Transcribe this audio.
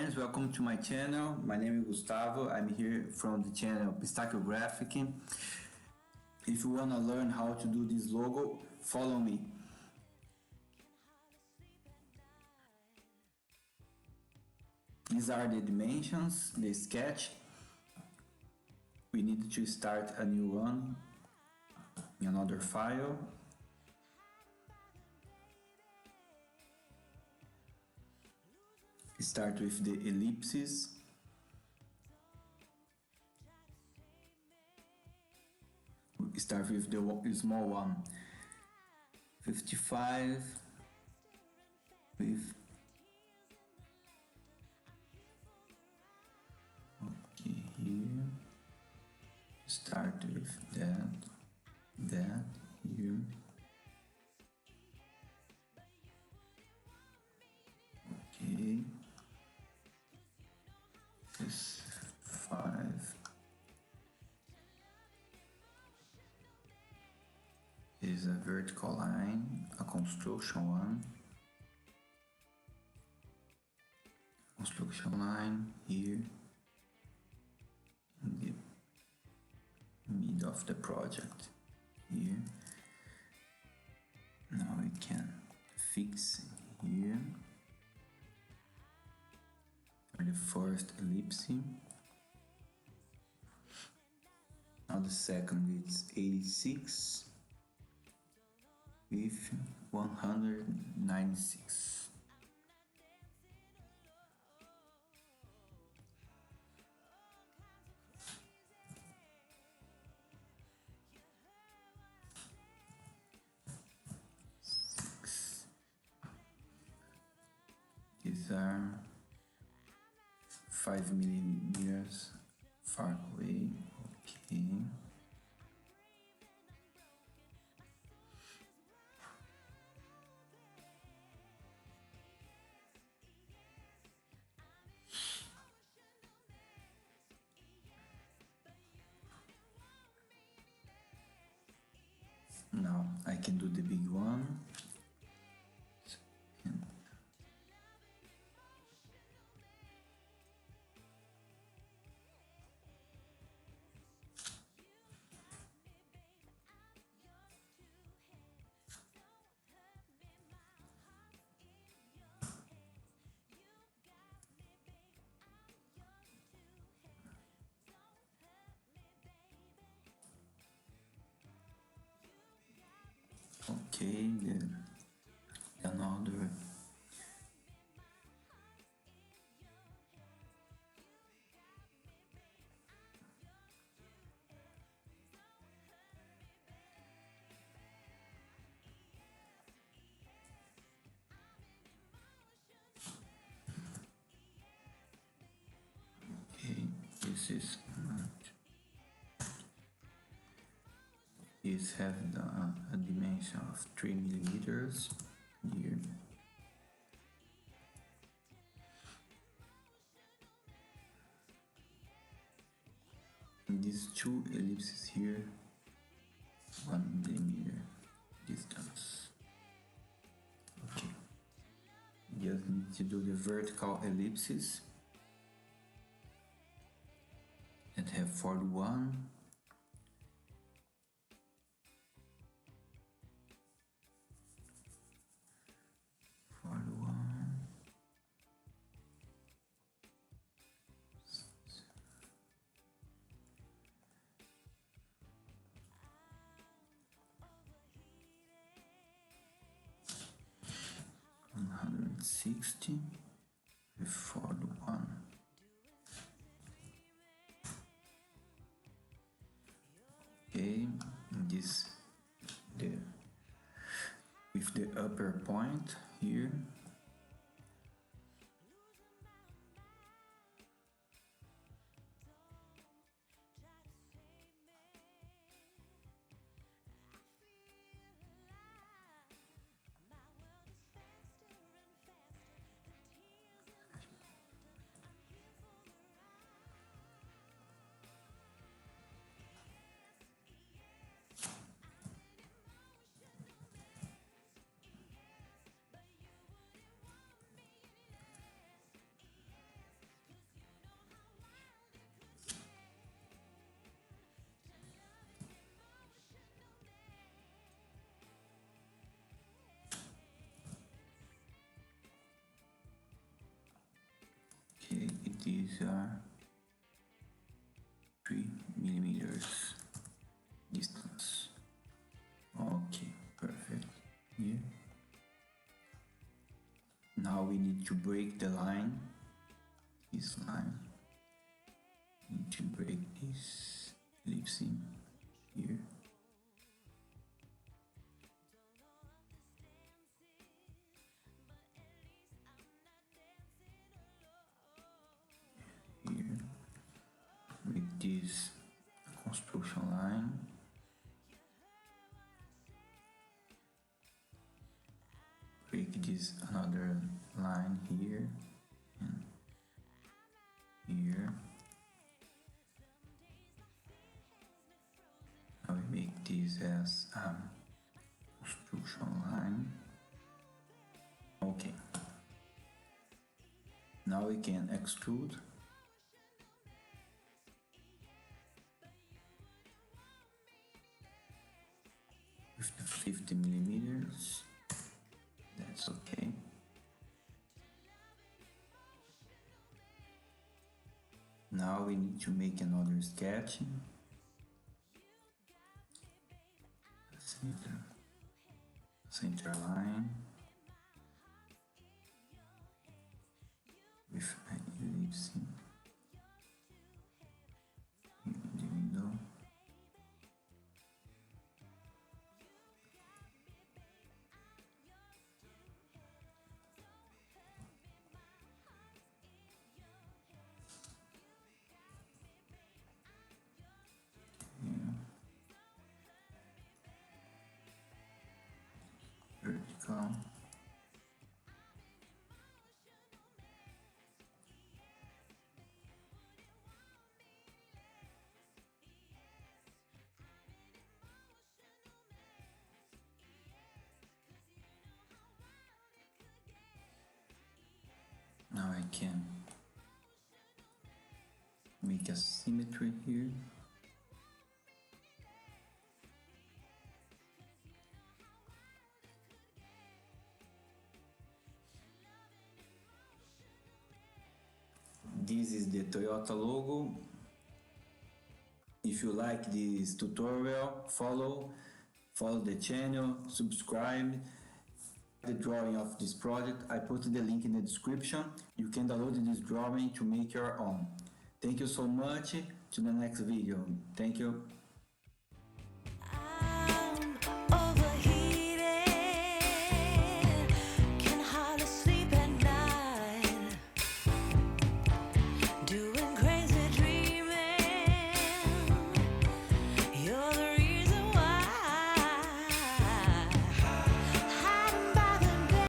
friends, welcome to my channel. My name is Gustavo. I'm here from the channel Pistachio Graphic. If you want to learn how to do this logo, follow me. These are the dimensions, the sketch. We need to start a new one in another file. Start with the ellipses. Start with the small one. 55 with here. Start with that here. Okay. This 5 is a vertical line, a construction one. Construction line here in the mid of the project here. Now we can fix here for the first ellipse. Now the second is 86 with 196. These are 5 millimeters far away. Okay. Now I can do the big one. Okay, then another this is It has a dimension of 3 millimeters here. And these two ellipses here, 1 millimeter distance. Okay. Just need to do the vertical ellipses that have 41. And 60 with 41. Okay, this with the upper point here. these are 3 millimeters distance. Okay, perfect. Here. Now we need to break the line. This line. Need to break this ellipse here. Here. Break this construction line. Break this another line here and here. Now we make this as a construction line. Okay. Now we can extrude. With the 50 millimeters. That's okay. Now we need to make another sketch. Center line with an ellipse in the window. Vertical. Now I can make a symmetry here. This is the Toyota logo. If you like this tutorial, follow the channel, subscribe. The drawing of this project, I put the link in the description. You can download this drawing to make your own. Thank you so much. To the next video. Thank you.